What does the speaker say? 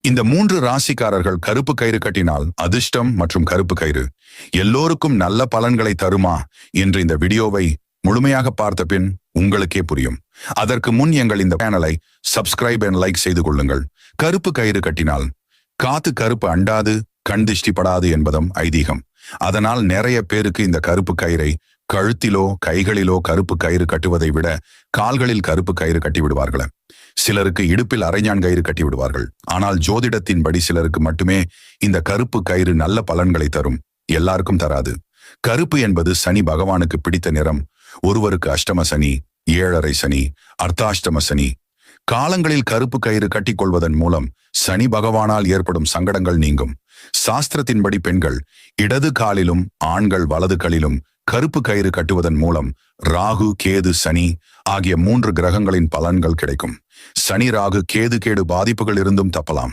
இந்த 3 ராசிக்காரர்கள் கருப்பு கயிறு கட்டினால் அதிர்ஷ்டம் மற்றும் கருப்பு கயிறு எல்லோருக்கும் நல்ல பலன்களை தருமா என்று இந்த வீடியோவை முழுமையாக பார்த்த பின் உங்களுக்கே புரியும். அதற்கு முன் எங்கள் இந்த சேனலை சப்ஸ்கிரைப் அண்ட் லைக் செய்து கொள்ளுங்கள். கருப்பு கயிறு கட்டினால் காத்து கருப்பு அண்டாது, கண் திஷ்டிப்படாது என்பதும் ஐதீகம். அதனால் நிறைய பேருக்கு இந்த கருப்பு கயிறை கழுத்திலோ கைகளிலோ கருப்பு கயிறு கட்டுவதை விட கால்களில் கருப்பு கயிறு கட்டி விடுவார்கள். சிலருக்கு இடுப்பில் அரைஞான் கயிறு கட்டி விடுவார்கள். ஆனால் ஜோதிடத்தின்படி சிலருக்கு மட்டுமே இந்த கருப்பு கயிறு நல்ல பலன்களை தரும், எல்லாருக்கும் தராது. கருப்பு என்பது சனி பகவானுக்கு பிடித்த நிறம். ஒருவருக்கு அஷ்டம சனி, 7.5 சனி, அர்த்தாஷ்டம சனி காலங்களில் கருப்பு கயிறு கட்டிக்கொள்வதன் மூலம் சனி பகவானால் ஏற்படும் சங்கடங்கள் நீங்கும். சாஸ்திரத்தின்படி பெண்கள் இடது காலிலும் ஆண்கள் வலது காலிலும் கருப்பு கயிறு கட்டுவதன் மூலம் ராகு, கேது, சனி ஆகிய 3 கிரகங்களின் பலன்கள் கிடைக்கும். சனி, ராகு, கேது பாதிப்புகள் இருந்தும் தப்பலாம்.